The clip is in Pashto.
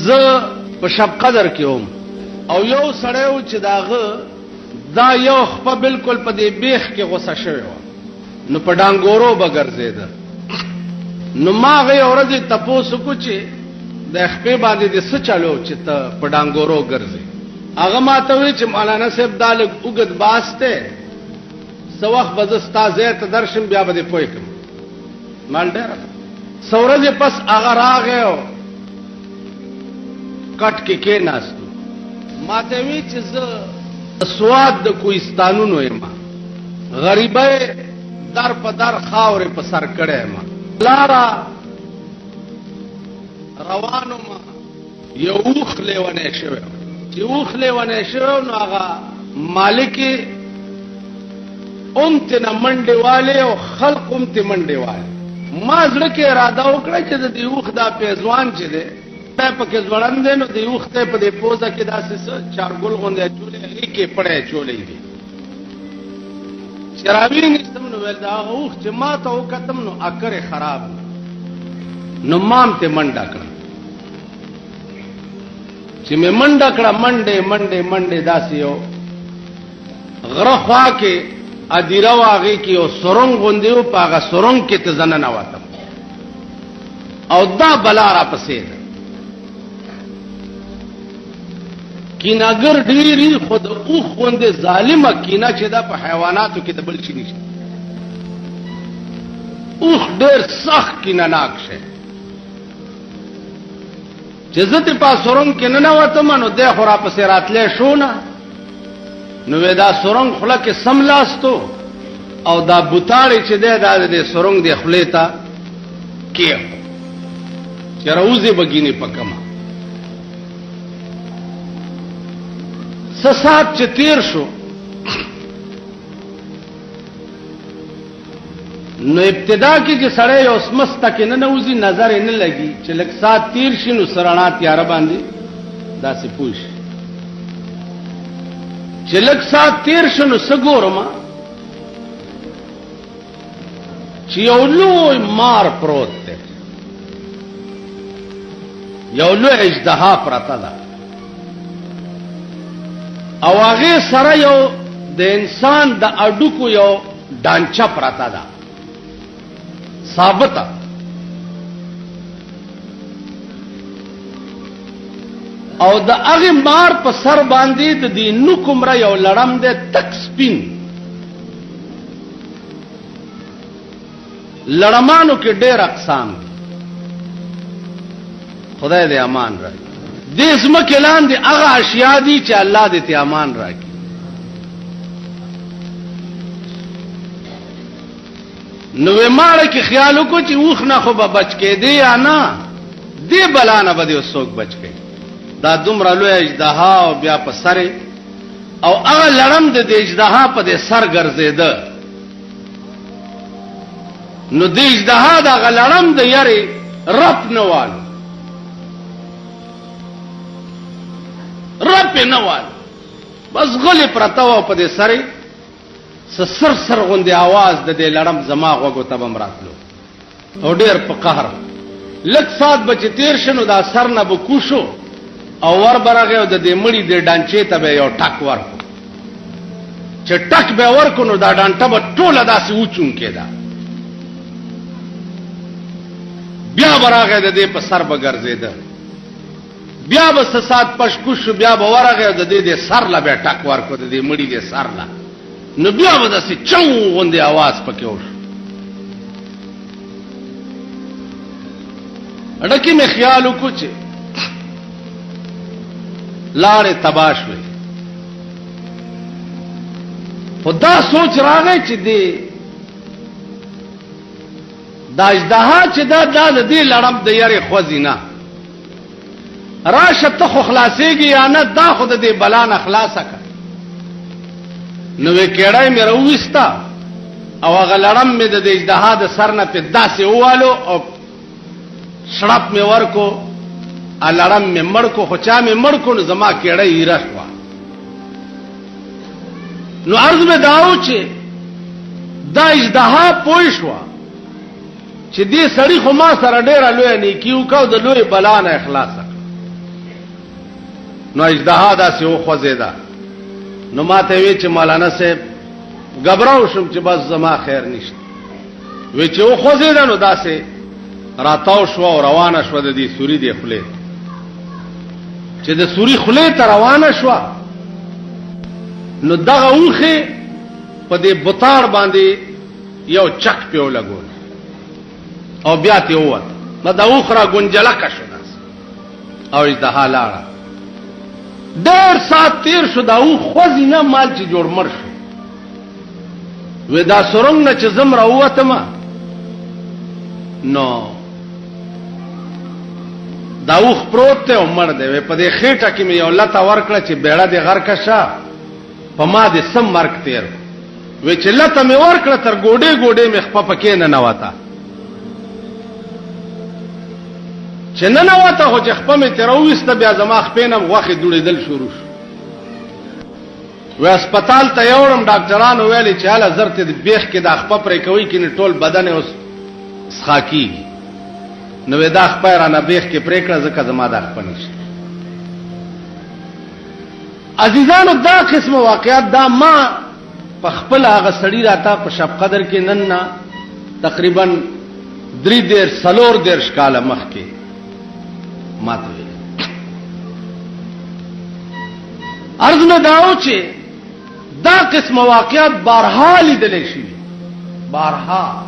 زه په شب قدر کې وم او یو سړی و چې داغه دا یو خپه بالکل په دې بیخ کې غوسه شوی و نو په ډانګورو به ګرځېده. نو ما هغې ورځې تپوس وکړو چې د خپې باندې دې څه چلو چې ته په ډانګورو ګرځې. هغه ما ته وایي چې مولانا صاحب دا لږ اوږد باس دی، څه وخت به زه ستا ځای ته درشم بیا به دې پوه کړم. مال ډېره څه ورځې پس هغه راغی او کټ کې کېناستو. ما ته وایي چې زه سواد د کوهستانونو یم، غریبۍ در په در خاورې په سر کړی یم، لاره روانو ما یو اوښ لیونی شوی چې اوښ لیونی شوی نو هغه مالک یې هم تېنه منډې والې او خلق هم تې منډې والې. ما زړه کې اراده وکړه چې د دې اوښ دا پیزوان چې دی دی پکې ځوړند دی نو دې اوښ ته په دې پوزه کې داسې څه چارګل غوندې اچولې هغې کې پړی اچولی دي چې راوینېستم نو ویل د هغه اوښ چې ما ته وکتم نو اکر یې خراب نو ما هم تې منډه کړه. چې مې منډه کړه منډې منډې منډې داسې یو غره خوا کې ادیره و هغې کې یو سرنګ غوندې و په هغه سرنګ کې ته زه ننوتم او دا بلا راپسې ده. کیناګر ډېرې خو د اوښ غوندې ظالمه کینه چې دا په حیواناتو کې د بل شي نشته. اوښ ډېر سخت کینهناک شی چې زه ترې په سرنګ کې ننوتم نو دی خو راپسې راتلی شو نه نو وی دا سرنګ خوله کې سملاستو او دا بوتاړې چې دی دا د دې سرنګ دې خولې ته کېښو چې راوځې به ګینې په کمه. څه ساعت چې تېر شو نو ابتدا کې چې سړی یو سمسته کې ننوځي نظر یې نه لګي چې لږ ساعت تېر شي نو رڼا تیاره باندې داسې پوه شي چې لږ ساعت تېر شو نو څه ګورم چې یو لوی مار پروت دی، یو لوی اژدها پرته ده او هغې سره یو د انسان د اډوکو یو ډانچه پرته ده ثابته. او د هغې مار په سر باندې د دې نوک عمره یو لړم دی تک سپین. لړمانو کې ډېر اقسام دي، خدای دې امان راکړي. دې ځمکې لاندې هغه اشیا دي چې الله دې ته امان راکړي. نو وې ماړه کې خیال وکړو چې اوښ نه خو به بچ کېدې یا نه دې بلا نه به دې څوک بچ کړي. دا دومره لوی اژدها او بیا په سر او هغه لړم د دې اژدها په دې سر ګرځېده نو دې اژدها د هغه لړم د یارې رپ نه والو رپ یې نه والو بس غلې پرته وه په دې سر یې څه سر سر غوندې اواز د دې لړم زما غوږو ته به م راتلو او ډېر په قهر. لږ ساعت به چې تېر شه نو دا سر نه به کوشو او ور برغه او د دې مړي د ډانچې ته به یو ټک ورکو چې ټک به ورکو نو دا ډانټه به ټوله داسې وچون کېده. بیا برغه د دې په سر به ګرځېده، بیا به څه ساعت پشکوش شو، بیا به ورغه د دې د سر له بیا ټک ورکو د دې مړي د سر له نو بیا به داسې چو غوندې اواز پکې وشو. اډکې مې خیال وکړو چې لارې تباه شوې، خو دا سوچ راغی چې دا اژدها چې دا د دې لړم د یارې خوځي نه راشه ته خو خلاصېږي یا نه دا خو د دې بلا نه خلاصه کړه. نو وې کېړی مې راوویسته او هغه لړم مې د دې اژدها د سر نه پې داسې ووالو او شړپ مې ورکو لړم مې مړ کو، خو چا مې مړ کو نو زما کېړی ایره شوه. نو عرض مې دا و چې دا اژدها پوه شوه چې دې سړي خو ما سره ډېره لویه نیکي وکړه او د لویې بلا نه یې خلاصه کړه. نو اجدها داسې وخوځېده. نو ما ته وی چې مولانا صاحب غبراو شم چې بس زما خیر نشته. وی چې وخوځېده نو داسې راتاو شو او روانه شو د دې سوري د خولې، چې د سوري خولې ته روانه شو نو دغه اوخه په دې بطار باندې یو چک پیو لګول او بیا ته ووت. نو دا اوخره ګنجلکه شو داس او اجدها لاړه. ډېر سات تیر شو دا اوخ خوځي نه مال چې جوړ مر شو. وې دا سرنګ نه چې زم راووتم نو دا اوخ پروت ته عمر دی. وې په دې خېټه کې مې یو لته ورکړه چې بیړه دې غر کشه په ما دې سم مرګ تیر. وې چې لته مې ورکړه تر ګوډې ګوډې مې خپه پکې نه نواته، چې نه نواته خو چې خپه مې تیر وسته بیا زما خپې نه غوښې دوړېدل شروع شو. وې هسپتال ته یوړم، ډاکټرانو ویلي چې هله زر ته بیخ کې دا خپه پرې کوي کې نه ټول بدن اوس څښا کېږي. نو وې دا خپه رانه بیخ کې پرې کړه ځکه زما دا خپه نشته. عزیزانو دا قسم واقعات دا ما په خپل هغه سړي راته په شب قدر کې نن نه تقریبا 3-4 کاله مخکې ماته ویل. عرض مې داو چې دا قسم واقعات بارها لیدلی شي، بارها.